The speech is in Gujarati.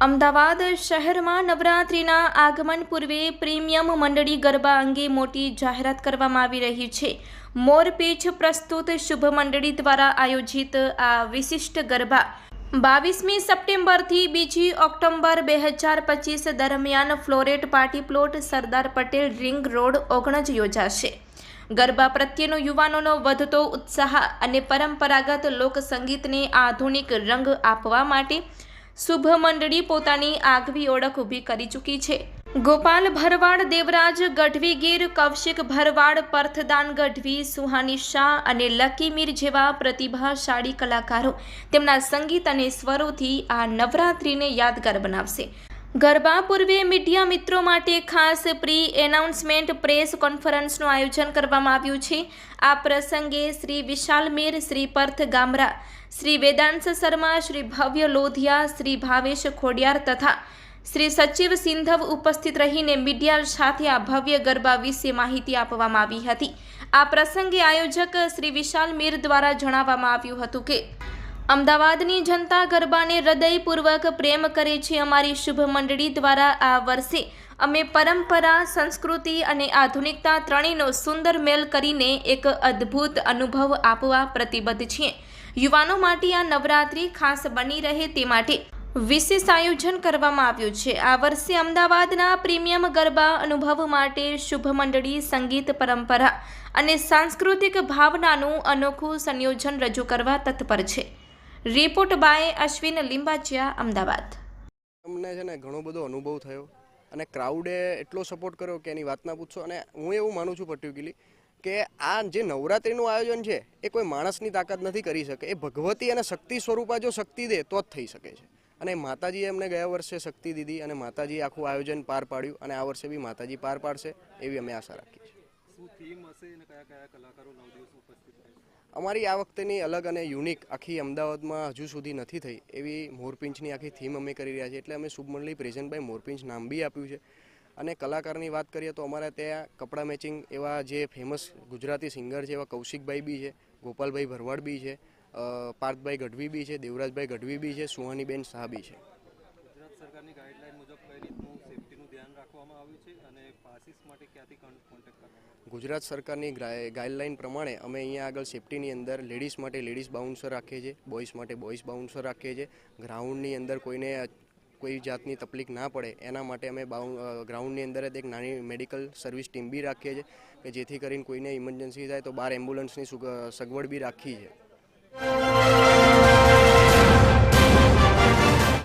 અમદાવાદ શહેરમાં નવરાત્રિના આગમન પૂર્વે પ્રીમિયમ મંડળી ગરબા અંગે મોટી જાહેરાત કરવામાં આવી રહી છે। મોરપીંછ પ્રસ્તુત શુભ મંડળી દ્વારા આયોજિત આ વિશિષ્ટ ગરબા 22મી સપ્ટેમ્બરથી 2 ઓક્ટોબર 2025 દરમિયાન flow rate party plot Sardar Patel ring road Ognaj યોજાશે। ગરબા પ્રત્યેનો યુવાનોનો વધતો ઉત્સાહ અને પરંપરાગત લોકસંગીતને આધુનિક રંગ આપવા માટે શુભ મંડળી પોતાની આગવી ઓળખ ઊભી કરી ચૂકી છે। ગોપાલ ભરવાડ, દેવરાજ ગઢવી ગીર, કૌશિક ભરવાડ, પર્થદાન ગઢવી, સુહાની શાહ અને લકી મીર જેવા પ્રતિભાશાળી કલાકારો તેમના સંગીત અને સ્વરોથી આ નવરાત્રિને યાદગાર બનાવશે। ગરબા પૂર્વે મીડિયા મિત્રો માટે ખાસ પ્રી એનાઉન્સમેન્ટ પ્રેસ કોન્ફરન્સનું આયોજન કરવામાં આવ્યું છે। આ પ્રસંગે શ્રી વિશાલ મીર, શ્રી પર્થ ગામરા, શ્રી વેદાંશ શર્મા, શ્રી ભવ્ય લોધિયા, શ્રી ભાવેશ ખોડિયાર તથા શ્રી સચિવ સિંધવ ઉપસ્થિત રહીને મીડિયા સાથે આ ભવ્ય ગરબા વિશે માહિતી આપવામાં આવી હતી। આ પ્રસંગે આયોજક શ્રી વિશાલ મીર દ્વારા જણાવવામાં આવ્યું હતું કે અમદાવાદની જનતા ગરબાને હૃદયપૂર્વક પ્રેમ કરે છે। અમારી શુભ મંડળી દ્વારા આ વર્ષે અમે પરંપરા, સંસ્કૃતિ અને આધુનિકતા ત્રણેયનો સુંદર મેલ કરીને એક અદ્ભુત અનુભવ આપવા પ્રતિબદ્ધ છીએ। યુવાનો માટે આ નવરાત્રિ ખાસ બની રહે તે માટે વિશેષ આયોજન કરવામાં આવ્યું છે। આ વર્ષે અમદાવાદના પ્રીમિયમ ગરબા અનુભવ માટે શુભ મંડળી સંગીત, પરંપરા અને સાંસ્કૃતિક ભાવનાનું અનોખું સંયોજન રજૂ કરવા તત્પર છે। Report by Ashwin Limbachiya, Ahmedabad. અમને છે ને ઘણો બધો અનુભવ થયો અને ક્રાઉડે એટલો સપોર્ટ કર્યો કે એની વાત ના પૂછો। અને હું એવું માનું છું પર્ટિક્યુલરલી કે આ જે નવરાત્રિનું આયોજન છે એ કોઈ માણસની તાકાત નથી કરી શકે, એ ભગવતી અને શક્તિ સ્વરૂપા જો શક્તિ દે તો જ થઈ શકે છે। અને માતાજીએ અમને ગયા વર્ષે શક્તિ દીધી અને માતાજીએ આખું આયોજન પાર પાડ્યું અને આ વર્ષે બી માતાજી પાર પાડશે એવી અમે આશા રાખીએ છીએ। શું થીમ હશે અને કયા કયા કલાકારો 9 દિવસ ઉપસ્થિત રહેશે? અમારી આ વખતેની અલગ અને યુનિક આખી અમદાવાદમાં હજુ સુધી નથી થઈ એવી મોરપીંછની આખી થીમ અમે કરી રહ્યા છીએ। એટલે અમે શુભ મંડળી પ્રેઝન્ટ બાય મોરપીંછ નામ બી આપ્યું છે। અને કલાકારની વાત કરીએ તો અમારા ત્યાં કપડાં મેચિંગ એવા જે ફેમસ ગુજરાતી સિંગર છે એવા કૌશિકભાઈ બી છે, ગોપાલભાઈ ભરવાડ બી છે, પાર્થભાઈ ગઢવી બી છે, દેવરાજભાઈ ગઢવી બી છે, સુહાનીબેન શાહ બી છે। ગુજરાત સરકારની ગાઈડલાઈન મુજબ કઈ રીતનું સેફટીનું ધ્યાન રાખવામાં આવ્યું છે અને પાસીસ માટે ક્યાંથી કોન્ટેક્ટ કરવામાં આવ્યો? ગુજરાત સરકારની ગાઈડલાઈન પ્રમાણે અમે અહીંયા આગળ સેફટીની અંદર લેડીઝ માટે લેડીઝ બાઉન્સર રાખીએ છીએ, બોયઝ માટે બોયઝ બાઉન્સર રાખીએ છીએ। ગ્રાઉન્ડની અંદર કોઈને કોઈ જાતની તકલીફ ના પડે એના માટે અમે ગ્રાઉન્ડની અંદર જ એક નાની મેડિકલ સર્વિસ ટીમ બી રાખીએ છીએ કે જેથી કરીને કોઈને ઇમરજન્સી થાય તો બહાર એમ્બ્યુલન્સની સગવડ બી રાખી છે।